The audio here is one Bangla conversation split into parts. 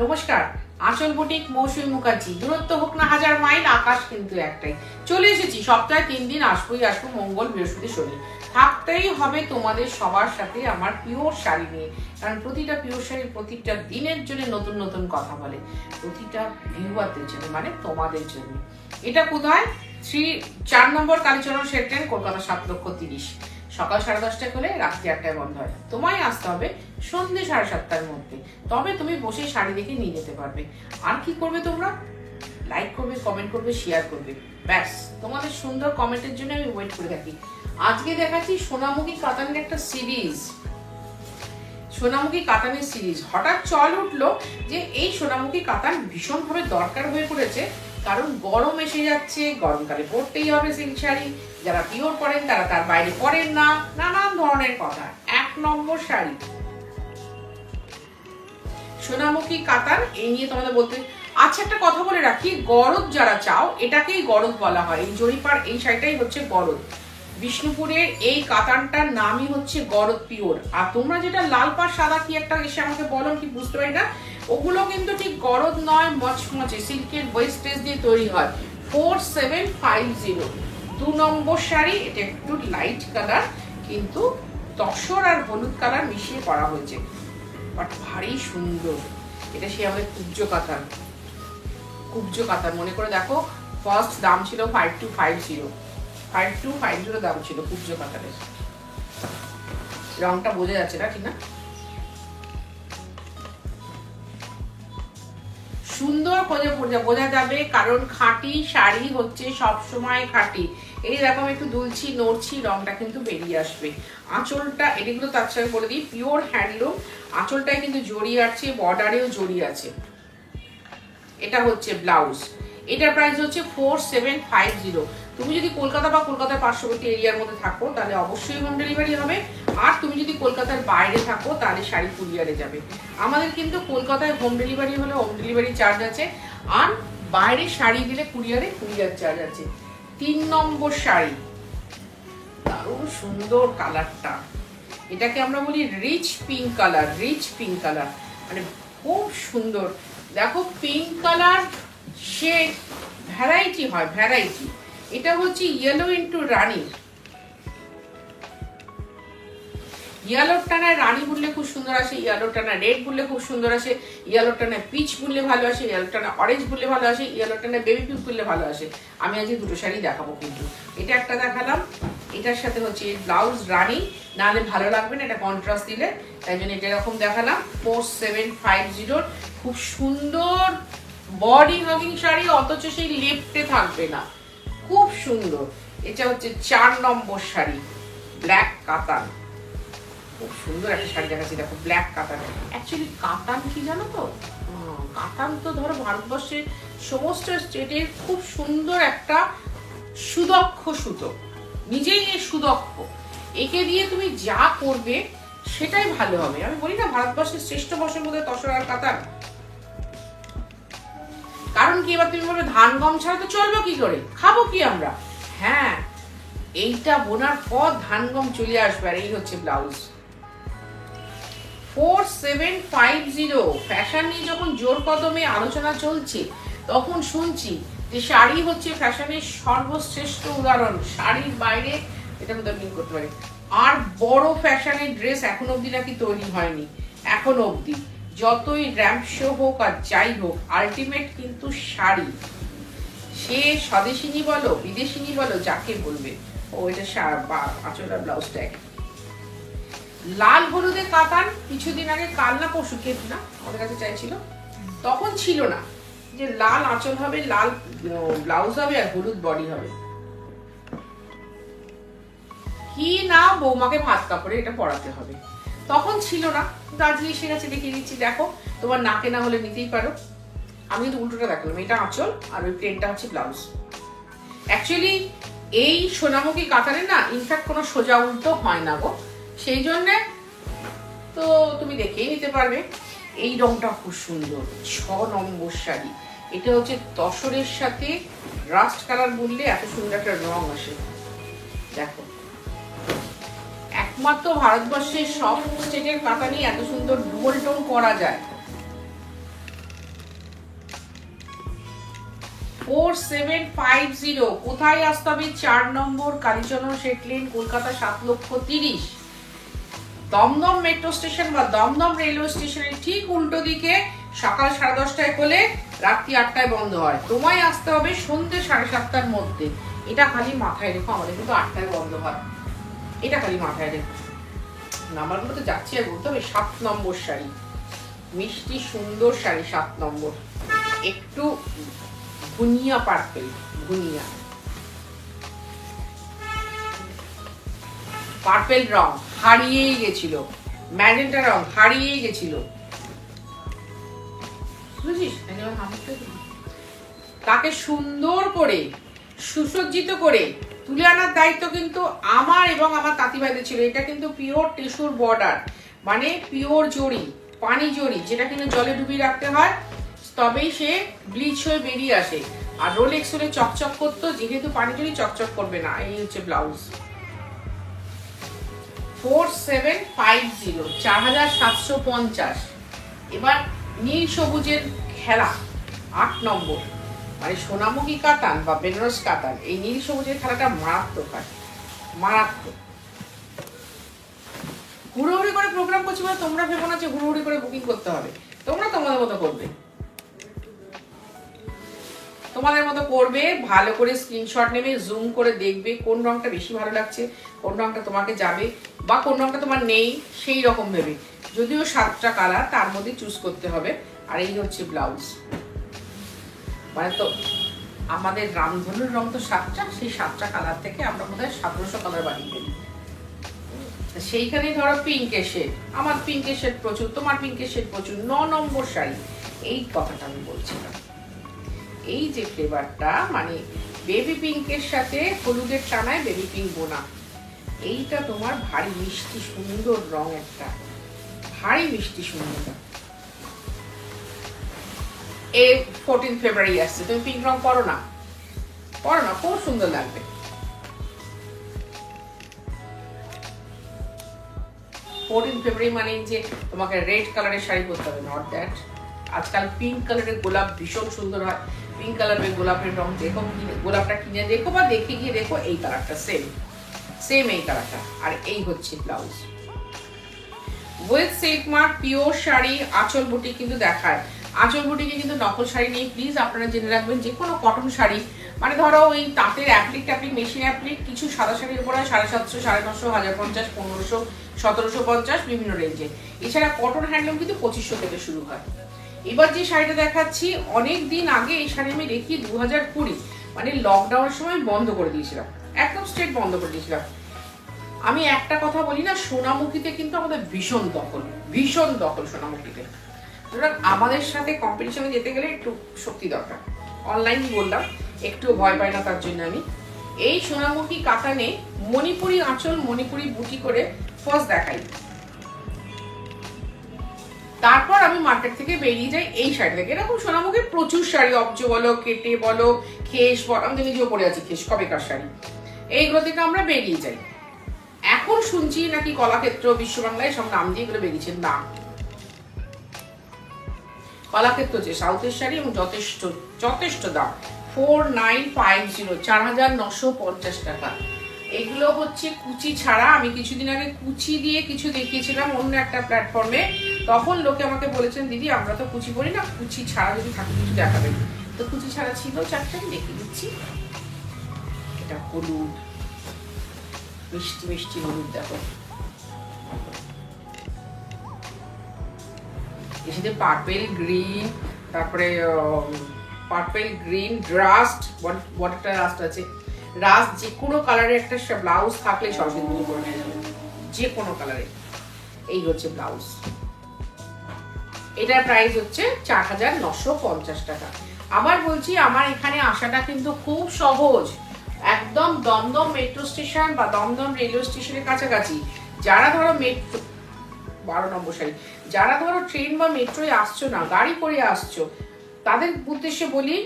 নমস্কার, আঁচল বুটিক মৌসুমী মুখার্জি। দূরত্ব হোক না হাজার মাইল, আকাশ কিন্তু একটাই। চলে এসেছি, সপ্তাহে 3 দিন আসবো, মঙ্গল বৃহস্পতি শনি। থাকতেই হবে তোমাদের সবার সাথে আমার পিওর শাড়ি নিয়ে, কারণ প্রতিটা পিওর শাড়ি প্রতিটা দিনের জন্য নতুন নতুন কথা বলে, প্রতিটা ভিউয়ারদের জন্য, মানে তোমাদের জন্য। এটা কোথায়? 4 নম্বর কালীচরণ সেক্টর, কলকাতা 7,30,000। সকাল 10:30টায় খুলে রাত্রি 8টায় বন্ধ হয়। তোমায় আসতে হবে সন্ধ্যে 7:30টার মধ্যে, তবে তুমি বসে শাড়ি দেখে নিয়ে যেতে পারবে। আর কি করবে তোমরা? লাইক করবে, কমেন্ট করবে, শেয়ার করবে, ব্যাস। তোমাদের সুন্দর কমেন্টের জন্য আমি ওয়েট করে থাকি। আজকে দেখাচ্ছি সোনামুখী কাতানের একটা সিরিজ। সোনামুখী কাতানের সিরিজ হঠাৎ চল উঠলো যে এই সোনামুখী কাতান ভীষণভাবে দরকার হয়ে পড়েছে, কারণ গরম এসে যাচ্ছে, গরমকালে পরতেই হবে সিল্ক শাড়ি। যারা পিওর পরেন তারা তার বাইরে পরেন না, নানান ধরনের কথা। 1 নম্বর শাড়ি সোনামুখী কাতান, এই নিয়ে তোমাদের বলতে। আচ্ছা, একটা কথা বলে রাখি, গরদ যারা চাও এটাকেই গরদ বলা হয়। এই জরিপার এই শাড়িটাই হচ্ছে গরদ। বিষ্ণুপুরের এই কাতানটার নামই হচ্ছে গরদ পিওর। আর তোমরা যেটা লাল পাড় সাদা কি একটা এসে আমাকে বলো, কি বুঝতে পারি না, ওগুলো কিন্তু ঠিক গরদ নয়, মচমচে সিল্কের ওয়েস্টেজ দিয়ে তৈরি হয়। 4750 2 নম্বর শাড়ি। এটা একটু লাইট কালার, কিন্তু তসর আর হলুদ কালার মিশিয়ে করা হয়েছে, বাট ভারী সুন্দর। এটা সে আমাদের কুব্জ কাতান মনে করে দেখো। ফার্স্ট দাম ছিল 5250 দাম ছিল কুব্জ কাতানের। রংটা বোঝা যাচ্ছে না, ঠিক না? সুন্দর করে বোঝা যাবে, কারণ খাঁটি শাড়ি হচ্ছে সবসময় খাঁটি। এই রকম একটু দুলছি নড়ছি, রংটা কিন্তু বেরিয়ে আসবে। আঁচলটা এটা কিন্তু তার সঙ্গে বলে দিই পিওর হ্যান্ডলুম। আঁচলটায় কিন্তু জড়ি আছে, বর্ডারেও জড়ি আছে। এটা হচ্ছে ব্লাউজ। এটার প্রাইস হচ্ছে 4750। তুমি যদি কলকাতা বা কলকাতার পার্শ্ববর্তী এরিয়ার মধ্যে থাকো তাহলে অবশ্যই হোম ডেলিভারি হবে। আর তুমি যদি কলকাতার বাইরে থাকো তাহলে শাড়ি কুরিয়ারে যাবে। আমাদের কিন্তু কলকাতায় হোম ডেলিভারি হলে হোম ডেলিভারি চার্জ আছে, আর বাইরে শাড়ি দিলে কুরিয়ার চার্জ আছে। 3 নম্বর শাড়ি, দারুণ সুন্দর কালারটা। এটাকে আমরা বলি রিচ পিঙ্ক কালার, মানে খুব সুন্দর। দেখো পিঙ্ক কালার শেড ভ্যারাইটি হয়, ভ্যারাইটি। এটা হচ্ছে ইয়েলো ইন্টু রানী। ইয়েলো টানা রানী বললে খুব সুন্দর আসে, ইয়েলো টানা রেড বললে খুব সুন্দর আসে, ইয়েলো টানা পিচ বললে ভালো আসে, ইয়েলো টানা অরেঞ্জ বললে ভালো আসে, ইয়েলো টানা বেবি পিঙ্ক বললে ভালো আসে। আমি আজকে দুটো শাড়ি দেখাবো, কিন্তু এটা একটা দেখালাম। এটার সাথে হচ্ছে ব্লাউজ রানী, নাহলে ভালো লাগবে না, এটা কন্ট্রাস্ট দিলে, তাই জন্য এটা এরকম দেখালাম। 4750, খুব সুন্দর বডি হাগিং শাড়ি, অথচ সেই লেফটে থাকবে না, খুব সুন্দর। এটা হচ্ছে 4 নম্বর শাড়ি, ব্ল্যাক কাতান। খুব সুন্দর একটা শাড়ি দেখাচ্ছি, দেখো ব্ল্যাক কাতান। অ্যাকচুয়ালি কাতান কি জানো তো, কাতান তো ধরো ভারতবর্ষের সমস্ত স্টেটের খুব সুন্দর একটা সুদক্ষ সুতো, নিজেই সুদক্ষ। একে দিয়ে তুমি যা করবে সেটাই ভালো হবে। আমি বলি না ভারতবর্ষের শ্রেষ্ঠ বর্ষের মধ্যে তসর আর কাতান। কারণ কি, এবার তুমি বলবে ধান গম ছাড়া তো চলবে কি করে, খাবো কি আমরা? হ্যাঁ, এইটা বোনার পর ধান গম চলে আসবে। আর এই হচ্ছে ব্লাউজ। 4750। ফ্যাশন নিয়ে যখন জোর কদমে আলোচনা চলছে, তখন শুনছি যে শাড়ি হচ্ছে ফ্যাশনের সর্বশ্রেষ্ঠ উদাহরণ। শাড়ির বাইরে এটা মধ্যে মিল করতে পারি। আর বড় ফ্যাশনের ড্রেস এখন অব্দি নাকি তৈরি হয়নি, এখন অব্দি। যতই র্যাম্প শো হোক আর যাই হোক, আলটিমেট কিন্তু শাড়ি। সে স্বদেশিনী বলো, বিদেশিনী বলো, যাকে বলবে। ও এটা আঁচল আর ব্লাউজটা এক। লাল হলুদে কাতান কিছুদিন আগে, কাল না পরশু কে না আমাদের কাছে চাইছিল, তখন ছিল না যে লাল আঁচল হবে, লাল ব্লাউজ হবে আর হলুদ বডি হবে। কি না বৌমাকে ভাত কাপড়ে এটা পরাতে হবে, তখন ছিল না। কিন্তু আজকে এসে গেছে, দেখিয়ে দিচ্ছি। দেখো, তোমার নাকে না হলে নিতেই পারো। আমি কিন্তু উল্টোটা দেখালাম, এটা আঁচল আর ওই প্লেনটা হচ্ছে ব্লাউজ। অ্যাকচুয়ালি এই সোনামুখী কাতারে না ইনফ্যাক্ট কোনো সোজা উল্টো হয় না গো, সেই জন্যে তো তুমি দেখেই নিতে পারবে। এই রংটা খুব সুন্দর, 6 নম্বর শাড়ি। এটা হচ্ছে তসরের সাথে রাস্ট কালার বললে এত সুন্দর একটা রং আসে। দেখো, একমাত্র ভারতবর্ষের সব স্টেটের কাতানই এত সুন্দর ডুয়াল টোন করা যায়। 4750। কোথায় আসতে হবে? 4 number Kalicharan Sheth lane, Kolkata 7,30,000। Dumdum metro station বা দমদম রেলওয়ে স্টেশনের ঠিক উল্টো দিকে। সকাল 10:30টায় খোলে, রাত্রি 8টায় বন্ধ হয়। তোমায় আসতে হবে সন্ধ্যে 7:30টার মধ্যে। এটা খালি মাথায় রেখো, আমাদের কিন্তু 8টায় বন্ধ হয়, এটা খালি মাথায় রেখো। নাম্বারগুলো তো যাচ্ছি আর বলতে হবে। 7 নম্বর শাড়ি, মিষ্টি সুন্দর শাড়ি, 7 নম্বর, একটু ভুনিয়া পার্পেল, ভুনিয়া পার্পেল রং হারিয়েই গেছিল, ম্যাজেন্টা রং হারিয়েই গেছিল, বুঝিস? তাকে সুন্দর করে সুসজ্জিত করে তুলে আনার দায়িত্ব কিন্তু আমার এবং আমার তাঁতি ভাইদের ছিল। এটা কিন্তু পিওর টিস্যুর বর্ডার, মানে পিওর জড়ি, পানি জড়ি, যেটা কিন্তু জলে ডুবিয়ে রাখতে হয়, তবেই সে ব্লিচ হয়ে বেরিয়ে আসে। আর রোলেক্স হলে চকচক করতো, যেহেতু পানি জড়ি চকচক করবে না। এই হচ্ছে ব্লাউজ। 4750, 4750। এবার নীল সবুজের খেলা, 8 নম্বর, মানে সোনামুখী কাতান বা বেনারস কাতান। এই নীল সবুজের খেলাটা মারাত্মক হয়, মারাত্মক। হুড়োহুড়ি করে প্রোগ্রাম করছি বলে তোমরা ভেবো না যে হুড়োহুড়ি করে বুকিং করতে হবে। তোমরা তোমাদের মতো করবে, তোমাদের মতো করবে, ভালো করে স্ক্রিনশট নেবে, জুম করে দেখবে কোন রংটা বেশি ভালো লাগছে, কোন রংটা তোমাকে যাবে, বা কোন রংটা তোমার নেই, সেই রকম ভেবে। যদিও 7টা কালার, তার মধ্যে চুজ করতে হবে। আর এই হচ্ছে ব্লাউজ। মানে তো আমাদের রামধনুর রং তো 7টা, সেই 7টা কালার থেকে আমরা বোধহয় 1700 কালার বানিয়ে ফেলি। সেইখানে ধরো পিঙ্কের শেড, আমার পিঙ্কের শেড প্রচুর, তোমার পিঙ্কের শেড প্রচুর। 9 নম্বর শাড়ি, এই কথাটা আমি বলছিলাম। এই যে ফ্লেভারটা, মানে বেবি পিঙ্কের সাথে হলুদের টানায় বেবি পিঙ্ক বোনা, এইটা তোমার ভারী মিষ্টি সুন্দর রং, একটা ভারী মিষ্টি সুন্দর। এই 14 ফেব্রুয়ারি আসছে, তুমি পিঙ্ক রং পরো না, পরো না, খুব সুন্দর লাগবে। 14 ফেব্রুয়ারি মানে যে তোমাকে রেড কালারের শাড়ি পরতে হবে, নট দ্যাট। আজকাল পিঙ্ক কালারের গোলাপ ভীষণ সুন্দর হয়। পিঙ্ক কালারের গোলাপের রং দেখো, গোলাপটা কিনে দেখো বা দেখে গিয়ে দেখো, এই কালারটা সেম সেম, এই কালারটা। আর এই হচ্ছে blouse with silk mark, pure sari. আঁচল বুটি কিন্তু দেখায়, আঁচল বুটিকে কিন্তু নকল শাড়ি নেই, প্লিজ আপনারা জেনে রাখবেন। যে কোনো কটন শাড়ি, মানে ধরো ওই তাঁতের অ্যাপ্লিক ট্যাপ্লিক, মেশিন অ্যাপ্লিক, কিছু সাদা শাড়ির উপর হয় 750, 950, 1050, 1500, 1750, বিভিন্ন রেঞ্জে। এছাড়া কটন হ্যান্ডলুম কিন্তু 2500 থেকে শুরু হয়। এবার যে শাড়িটা দেখাচ্ছি, অনেক দিন আগে এই শাড়ি আমি দেখি 2020, মানে লকডাউনের সময় বন্ধ করে দিয়েছিলাম, একদম স্ট্রেট বন্ধ করে দিয়েছিলাম। আমি একটা কথা বলি না, সোনামুখীতে কিন্তু আমাদের ভীষণ দখল, ভীষণ দখল সোনামুখীতে। সুতরাং আমাদের সাথে কম্পিটিশনে যেতে গেলে একটু শক্তি দরকার। অনলাইন বললাম, একটু ভয় পাই না তার জন্য আমি। এই সোনামুখী কাতানে মণিপুরি আঁচল, মণিপুরি বুটি করে ফার্স্ট দেখাই, তারপর আমি মার্কেট থেকে বেরিয়ে যাই এই শাড়ি থেকে। এরকম সোনামুখী প্রচুর শাড়ি, অবজ বলো, কেটে বলো, খেস বলো, আমি তো নিজেও পরে আছি খেস, কবেকার শাড়ি, এইগুলো থেকে আমরা বেরিয়ে যাই। এখন শুনছি নাকি কলাক্ষেত্র, বিশ্ববাংলায় সব নাম দিয়ে এগুলো বেরিয়েছে, না। কলাক্ষেত্র হচ্ছে সাউথের শাড়ি এবং যথেষ্ট যথেষ্ট দাম, 4950, 4950 টাকা। এগুলো হচ্ছে কুচি ছাড়া। আমি কিছুদিন আগে কুচি দিয়ে কিছু দেখিয়েছিলাম অন্য একটা প্ল্যাটফর্মে, তখন লোকে আমাকে বলেছেন দিদি আমরা তো কুচি পরি না, কুচি ছাড়া যদি থাকে কিছু দেখাবেন। তো কুচি ছাড়া ছিল 4টা, দেখিয়ে দিচ্ছি। এটা হলুদ, মিষ্টি মিষ্টি হলুদ, দেখো। এর সাথে পার্পেল গ্রিন, তারপরে পার্পেল গ্রিন, রাস্ট, বডিটা রাস্ট আছে, রাস্ট যে কোনো কালারের একটা ব্লাউজ থাকলে সরস্বতী পুজো করে নিয়ে যাবে, যে কোনো কালারে। এই হচ্ছে ব্লাউজ, এটার প্রাইস হচ্ছে 4950 টাকা। আবার বলছি, আমার এখানে আসাটা কিন্তু খুব সহজ, একদম দমদম মেট্রো স্টেশন বা দমদম রেলওয়ে স্টেশনের কাছাকাছি। যারা ধরো মেট্রো, 12 নম্বর শাড়ি, যারা ধরো ট্রেন বা মেট্রোয় আসছো না, গাড়ি করে আসছো, তাদের উদ্দেশ্যে বলি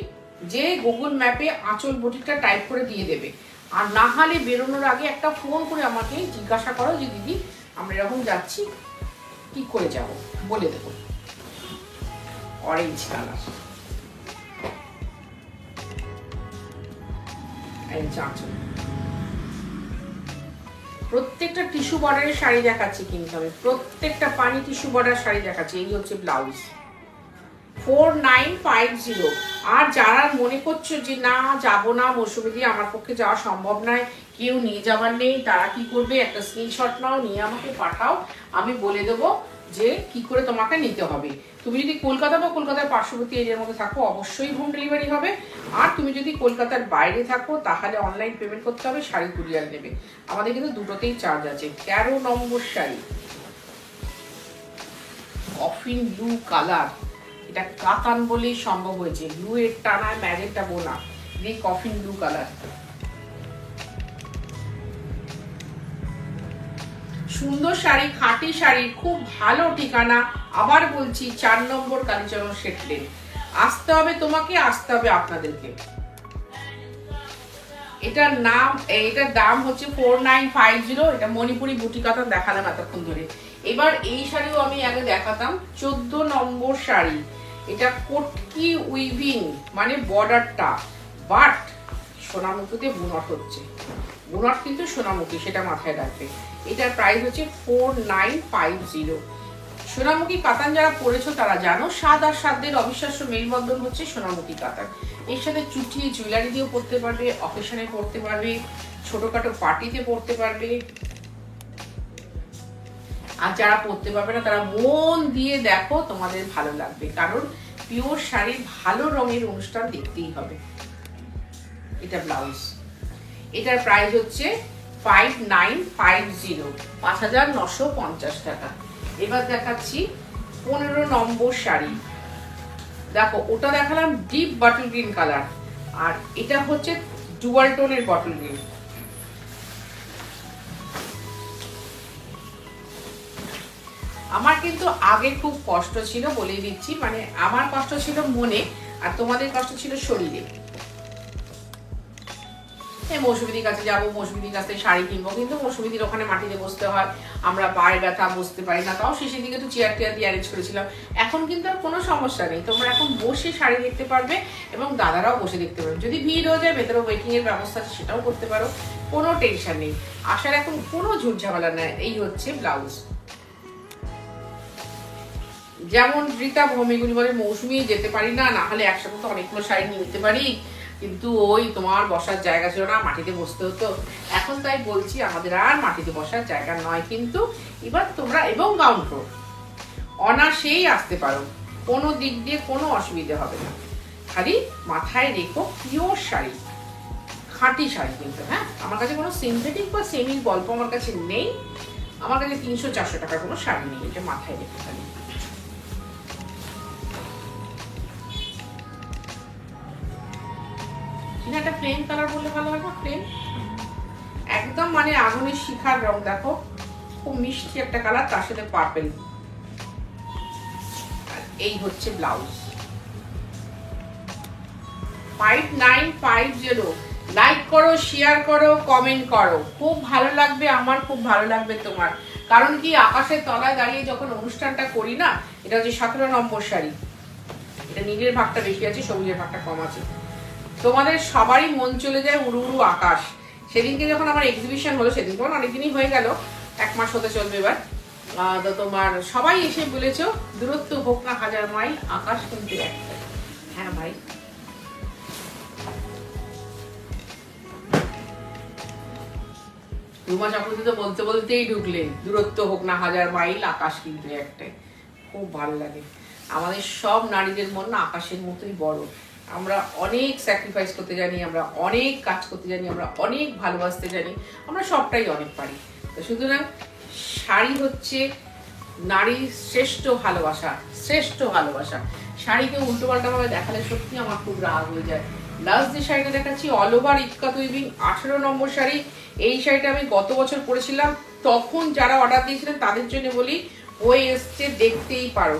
যে গুগল ম্যাপে আঁচল বুটিকটা টাইপ করে দিয়ে দেবে। আর না হলে বেরোনোর আগে একটা ফোন করে আমাকে জিজ্ঞাসা করো যে দিদি আমরা এরকম যাচ্ছি, কি করে যাব, বলে দেবো। অরেঞ্জ কালার, এই আঁচল। প্রত্যেকটা টিস্যু বর্ডারের শাড়ি দেখাচ্ছি কিন্তু আমি, প্রত্যেকটা পানি টিস্যু বর্ডার শাড়ি দেখাচ্ছি। এই হচ্ছে ব্লাউজ 4950। আর যারা মনে করছো যে না যাবো না মৌসুমী দিয়ে, আমার পক্ষে যাওয়া সম্ভব নয়, কেউ নিয়ে যাবার নেই, তারা কি করবে, একটা স্ক্রিনশট নাও, নিয়ে আমাকে পাঠাও, আমি বলে দেবো যে কি করে তোমাকে নিতে হবে। তুমি যদি কলকাতা বা কলকাতার পার্শ্ববর্তী এরিয়ার মধ্যে থাকো অবশ্যই হোম ডেলিভারি হবে, আর তুমি যদি কলকাতার বাইরে থাকো তাহলে অনলাইন পেমেন্ট করতে হবে, শাড়ি কুরিয়ার নেবে। আমাদের কিন্তু দুটোতেই চার্জ আছে। 13 নম্বর শাড়ি, কফিন ব্লু কালার, এটা কাতান বলেই সম্ভব হয়েছে, ব্লু এর টানায় ম্যাজেন্টা বোনা, এই কফিন ব্লু কালার। সুন্দর শাড়ি, খাঁটি শাড়ি, খুব ভালো ঠিকানা। আবার বলছি 4 নম্বর কালীচরণ শেট লেন। আসতে হবে তোমাকে, আসতে হবে আপনাদেরকে। এটার দাম হচ্ছে 4950। এটা মণিপুরি বুটি কাতান দেখালাম এতক্ষণ ধরে। এবার এই শাড়িও আমি আগে দেখাতাম, 14 নম্বর শাড়ি। এটা কটকি উইভিং, মানে বর্ডারটা, বাট সোনামুখীতে বুনট হচ্ছে, বুনট কিন্তু সোনামুখী, সেটা মাথায় রাখবে। এটার প্রাইস হচ্ছে 4950। সোনামুখী কাতান যারা পরেছো তারা জানো, স্বাদ আর সাধ্যের অবিশ্বাস্য মেলবন্ধন হচ্ছে সোনামুখী কাতান। এর সাথে চুটি জুয়েলারি দিয়েও পরতে পারবে, অকেশনে পরতে পারবে, ছোটখাটো পার্টিতে পরতে পারবে। আর যারা পরতে পারবে না তারা মন দিয়ে দেখো, তোমাদের ভালো লাগবে, কারণ পিওর শাড়ির ভালো রঙের অনুষ্ঠান দেখতেই হবে। এটা ব্লাউজ, এটার প্রাইস হচ্ছে 5950, 5950 টাকা। এবার দেখাচ্ছি 15 নম্বর শাড়ি। দেখো ওটা দেখালাম ডিপ বটল গ্রিন কালার, আর এটা হচ্ছে ডুয়াল টোনের বটল গ্রিন। আমার কিন্তু আগে খুব কষ্ট ছিল, বলেই দিচ্ছি, মানে আমার কষ্ট ছিল মনে, আর তোমাদের কষ্ট ছিল শরীরে। মৌসুমীদির কাছে যাবো, মৌসুমীদির কাছ থেকে শাড়ি কিনবো, কিন্তু মৌসুমীদির ওখানে মাটিতে বসতে হয়, আমরা পায়ে ব্যথা, বসতে পারি না, তাও শেষের দিকে একটু চেয়ার টেয়ার দিয়ে অ্যারেঞ্জ করেছিলাম। এখন কিন্তু আর কোনো সমস্যা নেই, তোমরা এখন বসে শাড়ি দেখতে পারবে এবং দাদারাও বসে দেখতে পারবে। যদি ভিড় হয়ে যায়, ভেতরে ওয়েটিং এর ব্যবস্থা আছে, সেটাও করতে পারো, কোনো টেনশন নেই, আসার এখন কোনো ঝুট ঝামেলা নেই। এই হচ্ছে ব্লাউজ। যেমন রীতা ভৌমিগুলি বলে মৌসুমী যেতে পারি না, না হলে একসাথে তো অনেকগুলো শাড়ি নিতে পারি, কিন্তু ওই তোমার বসার জায়গা ছিল না, মাটিতে বসতে হতো। এখন তাই বলছি আমাদের আর মাটিতে বসার জায়গা নয়, কিন্তু এবার তোমরা এবং গাউন ফ্লোর অনায়াসেই আসতে পারো, কোনো দিক দিয়ে কোনো অসুবিধা হবে না। খালি মাথায় রেখো পিওর শাড়ি, খাঁটি শাড়ি কিন্তু। হ্যাঁ, আমার কাছে কোনো সিনথেটিক বা সেমির গল্প আমার কাছে নেই, আমার কাছে 300-400 টাকার কোনো শাড়ি নেই, এটা মাথায় রেখে খালি। একটা প্লেন কালার বললে ভালো হয় না? প্লেন একদম, মানে আগুনের শিখার রং। দেখো খুব মিষ্টি একটা কালার, তার সাথে পার্পেল। এই হচ্ছে ব্লাউজ। 5950। লাইক করো, শেয়ার করো, কমেন্ট করো, খুব ভালো লাগবে আমার, খুব ভালো লাগবে তোমার। কারণ কি, আকাশের তলায় দাঁড়িয়ে যখন অনুষ্ঠানটা করি না, এটা হচ্ছে 17 নম্বর শাড়ি। এটা নীলের ভাগটা বেশি আছে, সবুজের ভাগটা কম আছে। তোমাদের সবারই মন চলে যায় উড়ু উড়ু আকাশ। সেদিনকে যখন আমার এক্সিবিশন হলো, সেদিন তখন অনেকদিনই হয়ে গেল, 1 মাস হতে চলবে এবার, তো তোমার সবাই এসে বলেছো দূরত্ব হোক না 1000 মাইল, আকাশ কিন্তু একটা। হ্যাঁ ভাই, রুমা চক্রবর্তী তো বলতে বলতেই ঢুকলেন, দূরত্ব হোক না 1000 মাইল, আকাশ কিন্তু একটাই। খুব ভালো লাগে। আমাদের সব নারীদের মন না আকাশের মতোই বড়। আমরা অনেক স্যাক্রিফাইস করতে জানি, আমরা অনেক কাজ করতে জানি, আমরা অনেক ভালোবাসতে জানি, আমরা সবটাই অনেক পারি। তো সুতরাং শাড়ি হচ্ছে নারীর শ্রেষ্ঠ ভালোবাসা, শ্রেষ্ঠ ভালোবাসা। শাড়িকে উল্টো পাল্টা ভাবে দেখালে সত্যি আমার খুব রাগ হয়ে যায়। লাস্ট যে শাড়িটা দেখাচ্ছি অল ওভার ইক্কাত উইভিং, 18 নম্বর শাড়ি। এই শাড়িটা আমি গত বছর পরেছিলাম, তখন যারা অর্ডার দিয়েছিলেন তাদের জন্য বলি, ওই এসছে, দেখতেই পারো,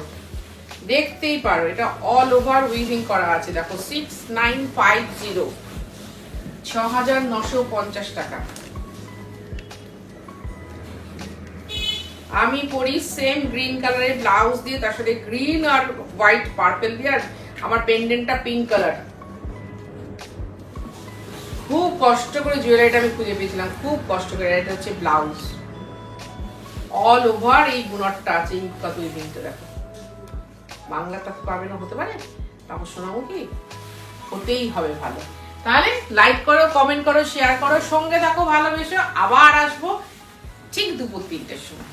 দেখতেই পারো। এটা অল ওভার উইভিং করা আছে। দেখো 6950, 6950 টাকা। আমি পরি সেম গ্রিন কালারের ব্লাউজ দিয়ে, তার সাথে গ্রিন আর হোয়াইট পার্পেল দিয়ে, আর আমার পেন্ডেন্টটা পিঙ্ক কালার। খুব কষ্ট করে জুয়েলারিটা আমি খুঁজে পেয়েছিলাম, খুব কষ্ট করে। এটা হচ্ছে ব্লাউজ, অল ওভার এই বুনটটা আছে, এই কত ইভেন্টে দেখো। বাংলাটা পাবে না হতে পারে, তারপর শোনাবো কি, হতেই হবে ভালো। তাহলে লাইক করো, কমেন্ট করো, শেয়ার করো, সঙ্গে থাকো, ভালোবেসো। আবার আসবো ঠিক দুপুর 3টের সময়।